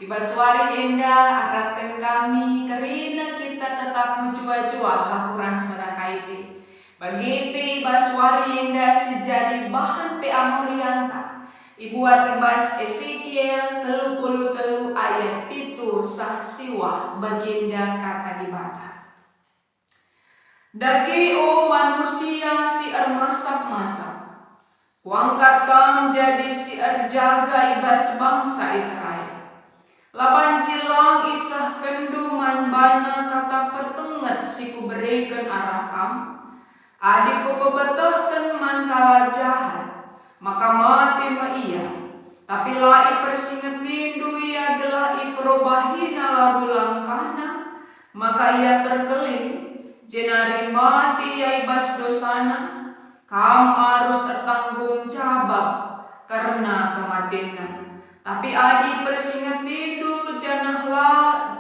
Ibaswari indah arahkan kami karena kita tetap mencoba-coba lakukan sadakaipe. Bagi pe ibaswari indah sejadi bahan pe amorianta. Ibuat ibas Ezekiel 33 ayat 7 sah siwa baginda kata dibata. Dagi o manusia si masak-masak. Kuangkat kam jadi si jaga ibas bangsa Israel. Laban cilang isah kenduman bana kata pertengat si ku berikan arah kam. Adik ku bebetahkan man kala jahat. Maka mati ma iya. Tapi lai persinget tindu ia gelah iperobahina lagu langkahna. Maka ia terkeling. Jenari mati ia ibas dosana. Kam harus tertanggung jawab karena kematian. Tapi adi persingat tidu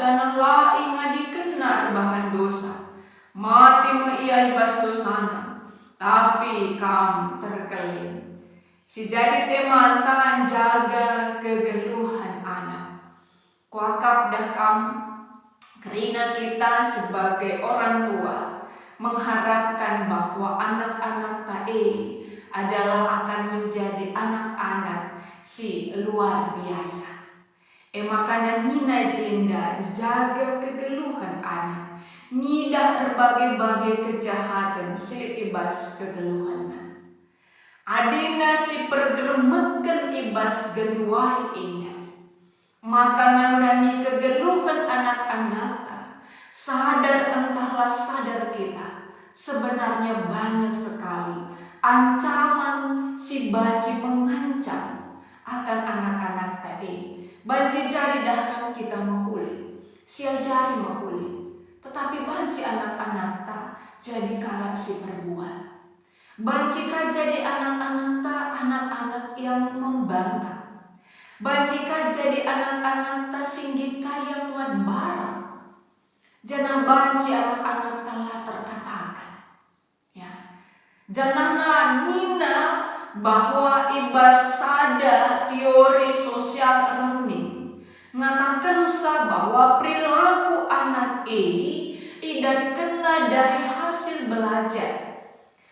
janah lai ngadi kenar bahan dosa. Mati me ia ibas dosana. Tapi kam terkeling. Si jadi temantan jaga kegeluhan anak. Kuakap dah kam. Karena kita sebagai orang tua mengharapkan bahwa anak-anak tae adalah akan menjadi anak-anak si luar biasa. Makanya nina jenda jaga kegeluhan anak. Nida berbagai-bagai kejahatan si ibas kegeluhan. Adina si pergeremetkan ibas genuari ingat. Maka nandani kegeluhan anak-anak. Sadar entahlah sadar kita. Sebenarnya banyak sekali ancaman si banci mengancam akan anak-anak tadi. Banci jari dahkan kita menghuli, sia jari menghuli. Tetapi banci anak-anak tak jadi kalak si perbuat. Banci kan jadi anak-anak tak anak-anak yang membantah. Banci kan jadi anak-anak tak singgit kaya muat barang. Jangan banci anak-anak telah terkatakan. Ya. Jangan nina bahwa ibas sada teori sosial learning ngatakan bahwa perilaku anak ini tidak kena dari hasil belajar.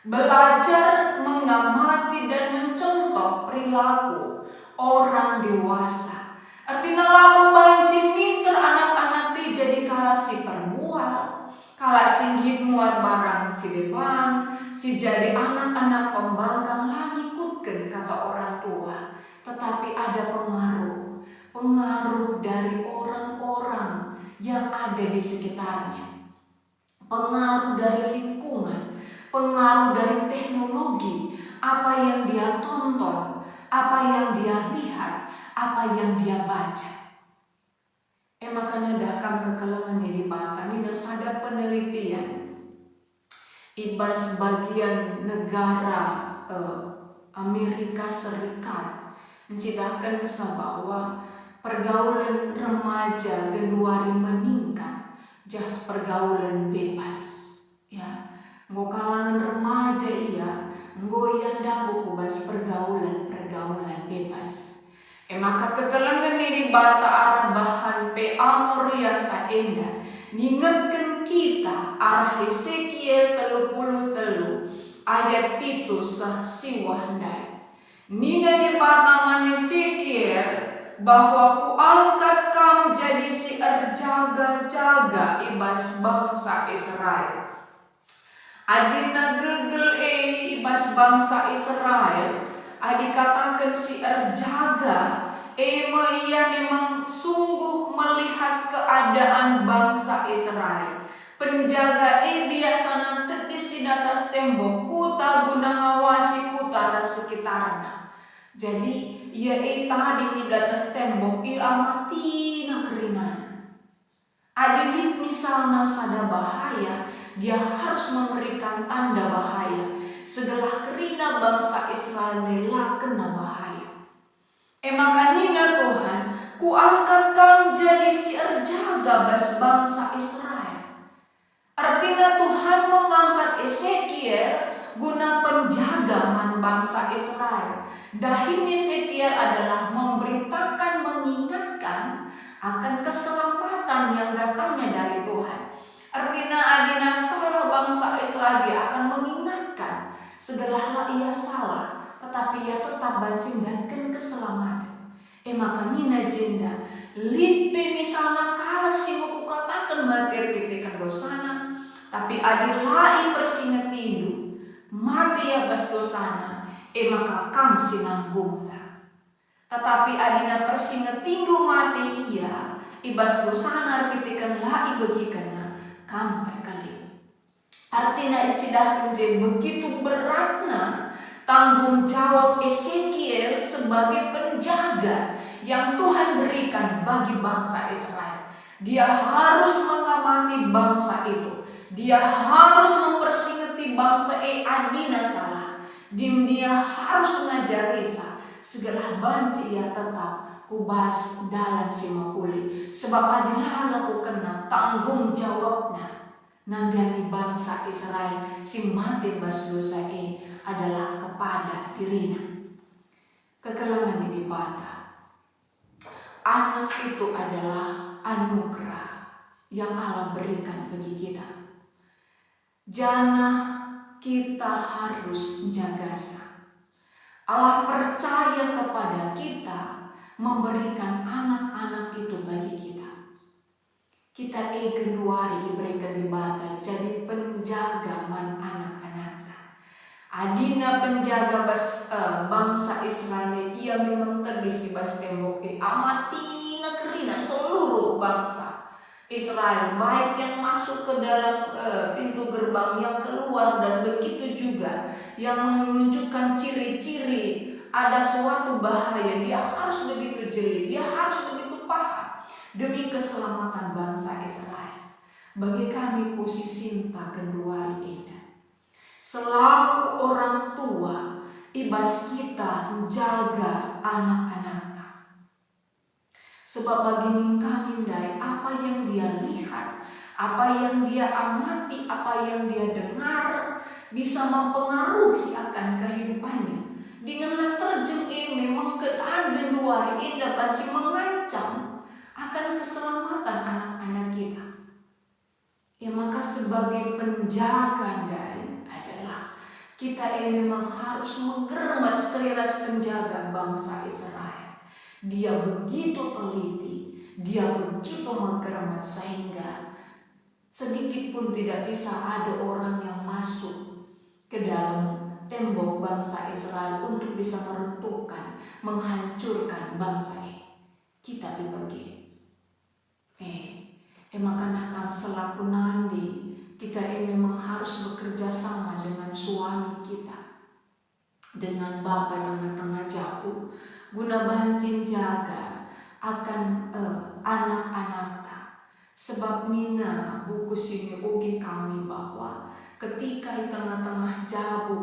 Belajar mengamati dan mencontoh perilaku orang dewasa. Artinya lama banci minter anak-anak ti jadi kala si perbual, kala singgit muat barang si depan, si jadi anak-anak pembangkang lagi ikutkan kata orang tua. Tetapi ada pengaruh dari orang-orang yang ada di sekitarnya. Pengaruh dari lingkungan, pengaruh dari teknologi, apa yang dia tonton, apa yang dia lihat, apa yang dia baca. Makanya dakam kekelengan ini bahkan ini ada penelitian ibas bagian negara Amerika Serikat menceritakan bahwa pergaulan remaja genuari meningkat, jas pergaulan bebas. Ya, nggo kalangan remaja iya, nggo yanda bas pergaulan bebas. Maka kekelengan ini bata arah bahan pe amorian tak endah. Ngingetkan kita arah Ezekiel 33 ayat 7 sah siwandai. Nina di patangan Ezekiel bahwa ku angkat kam jadi si jaga-jaga ibas bangsa Israel. Adina gegel ibas bangsa Israel. Dikatakan si jaga, ia memang sungguh melihat keadaan bangsa Israel. Penjaga biasanya terdis di atas tembok kuta guna ngawasi kutara sekitarnya. Jadi ia tadi di atas tembok amati nakerinan. Adilip misalnya sada bahaya, dia harus memberikan tanda bahaya. Segala kerina bangsa Israel nila kena bahaya. Maka nina Tuhan, ku angkat kam jadi si jaga bas bangsa Israel. Artinya Tuhan mengangkat Ezekiel guna penjaga man bangsa Israel. Dahin Ezekiel adalah memberitakan, mengingatkan akan keselamatan yang datangnya dari Tuhan. Artinya adina salah bangsa Israel, dia akan mengingatkan segala ia salah, tetapi ia tetap bancingkan keselamatan. Maka nina jenda lipe misalnya kalau si buku katakan matir kitikan dosana, tapi adilai persingat tindu mati ya bas dosana, maka kam sinanggungsa. Tetapi adina persingat tindu mati iya ibas dosana kitikan lai begikana kam terkali. Artinya isidah kenje begitu beratnya tanggung jawab Ezekiel sebagai penjaga yang Tuhan berikan bagi bangsa Israel. Dia harus mengamati bangsa itu. Dia harus mempersingati bangsa adina salah. Dia harus mengajari segala banci ia tetap kubas dalam si mahuli. Sebab adilah aku kena tanggung jawabnya. Nanggani bangsa Israel si mati bas dosa adalah kepada dirinya. Kekelangan ini bata. Anak itu adalah anugerah yang Allah berikan bagi kita. Jangan kita harus jaga. Allah percaya kepada kita memberikan anak-anak itu bagi kita. Kita keduari berikan di bata jadi penjaga man anak-anak. Adina penjaga bangsa Israel, ia memang terbis di bas tembok amati negerina seluruh bangsa Israel, baik yang masuk ke dalam pintu gerbang, yang keluar, dan begitu juga yang menunjukkan ciri-ciri ada suatu bahaya. Dia harus begitu jeli, dia harus begitu paham demi keselamatan bangsa Israel. Bagi kami posisi kedua ini selaku orang tua, ibas kita menjaga anak-anak. Sebab bagi kami apa yang dia lihat, apa yang dia amati, apa yang dia dengar bisa mempengaruhi akan kehidupannya. Denganlah terjem memang keadaan luar dapat mengancam akan keselamatan anak-anak kita. Maka sebagai penjaga adalah kita memang harus menggermat seriras penjaga bangsa Israel. Dia begitu teliti, dia begitu menggermat sehingga sedikit pun tidak bisa ada orang yang masuk ke dalam tembok bangsa Israel untuk bisa meruntuhkan, menghancurkan bangsa ini. Kita dibagi. Makanya kan selaku nandi kita memang harus bekerja sama dengan suami kita, dengan bapak tengah-tengah jauh, guna bancing jaga akan anak-anak. Sebab Nina buku sini ugi kami bahwa ketika di tengah-tengah jauh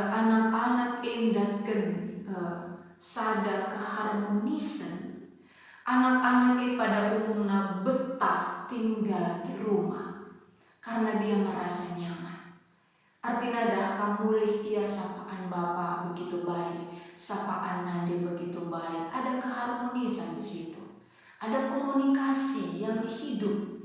anak-anak datkan sada keharmonisan. Anak-anak pada umumnya betah tinggal di rumah karena dia merasa nyaman. Artinya dah kamu ia sapaan bapak begitu baik, sapaan nade begitu baik. Ada keharmonisan di situ, ada komunikasi yang hidup.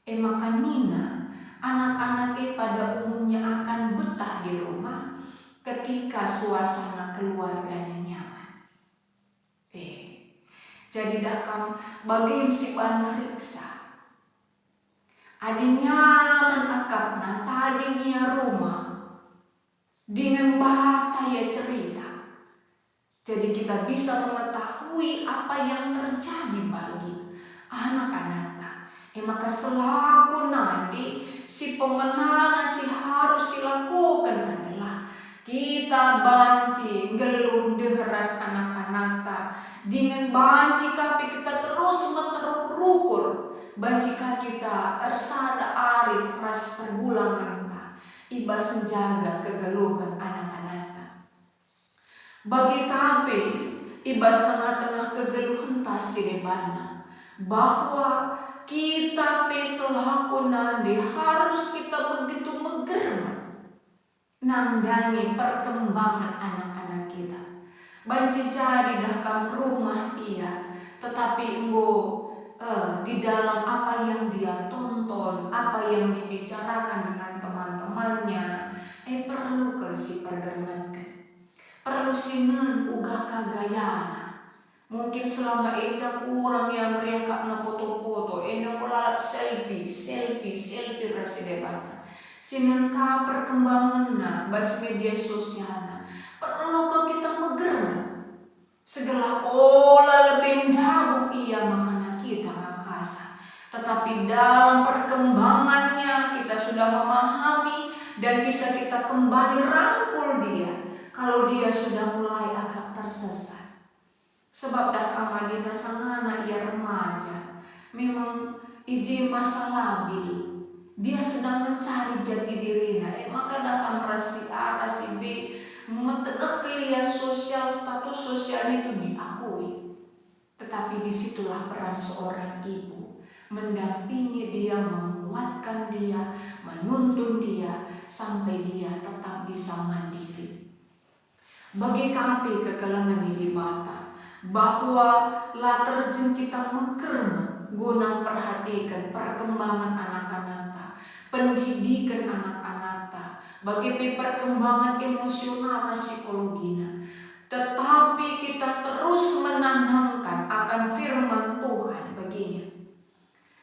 Maka Nina, anak-anak pada umumnya akan betah di rumah ketika suasana keluarganya nyaman. Jadi dah kamu bagi musiban meriksa. Adinya menakapna tadinya rumah dengan bata ya cerita. Jadi kita bisa mengetahui apa yang terjadi bagi anak-anak. Maka selaku nadi si pemenang si harus dilakukan adalah kita banci geluh deras anak-anak dengan banci tapi kita terus menerukur banci kita ersada arif ras perbulangan ibas menjaga kegeluhan anak-anak. Bagi kami ibas tengah-tengah kegeluhan tasi debana bahwa kita selaku nadi harus kita begitu menggermat nandani perkembangan anak-anak kita. Banci jadi dah kam rumah ia tetapi di dalam apa yang dia tonton, apa yang dibicarakan dengan teman-temannya, perlu si pergengatkan, perlu sinen ugah kagayana. Mungkin selama eda kurang yang mereka na foto-foto, kurang selfie rasi depannya. Sinen ka perkembangan na bas media sosial. Perlu ke kita megerah. Segala olah lebih dabuk ia makanya kita ngakasa. Tetapi dalam perkembangannya kita sudah memahami dan bisa kita kembali rangkul dia kalau dia sudah mulai agak tersesat. Sebab datang Madinah sangana ia remaja, memang iji masa labil. Dia sedang mencari jati dirinya. Maka datang rasi A, rasi B, metedek kelia sosial, status sosial itu diakui. Tetapi disitulah peran seorang ibu, mendampingi dia, menguatkan dia, menuntun dia sampai dia tetap bisa mandiri. Bagi kami kekelangan di mata bahwa latar kita mengkerma guna perhatikan perkembangan anak-anak, pendidikan anak-anak, bagi perkembangan emosional psikologinya. Tetapi kita terus menanamkan akan firman Tuhan baginya.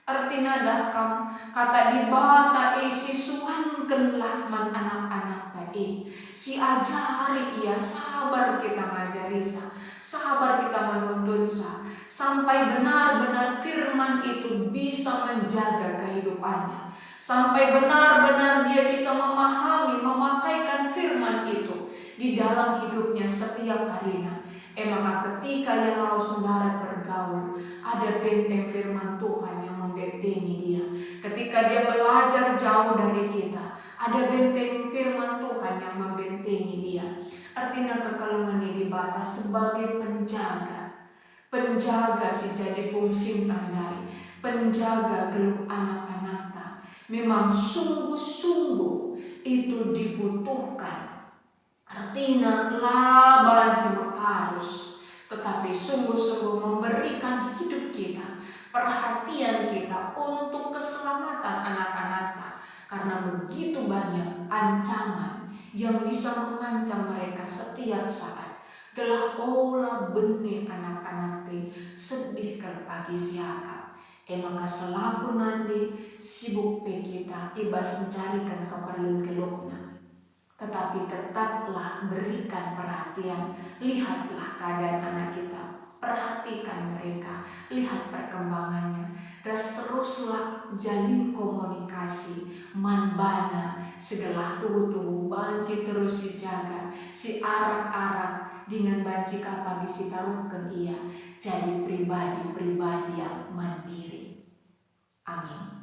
Artinya dahkam kata di bata sisuankanlah man anak-anak tadi. Si ajari ia sabar kita ngajari sabar kita menuntun sampai benar-benar firman itu bisa menjaga kehidupannya. Sampai benar-benar dia bisa memahami, memakaikan firman itu di dalam hidupnya setiap harinya. Maka ketika yang lau sembarat bergaul, ada benteng firman Tuhan yang membentengi dia. Ketika dia belajar jauh dari kita, ada benteng firman Tuhan yang membentengi dia. Artinya kekalungan ini dibatas sebagai penjaga si jadi fungsi tandai, penjaga geluh anak-anak. Memang sungguh-sungguh itu dibutuhkan. Artinya laba jemekarus, tetapi sungguh-sungguh memberikan hidup kita, perhatian kita untuk keselamatan anak-anak. Karena begitu banyak ancaman yang bisa mengancam mereka setiap saat. Gelah olah benih anak-anak sedih ke pagi siapa. Maka selaku nanti sibuk kita ibas mencarikan keperluan keluhnya. Tetapi tetaplah berikan perhatian. Lihatlah keadaan anak kita, perhatikan mereka, lihat perkembangannya. Dan teruslah jalin komunikasi, manbana segala tubuh banci terus dijaga, si arak-arak dengan banci kapagi si taruhkan ia jadi pribadi-pribadi yang mandiri. Amin.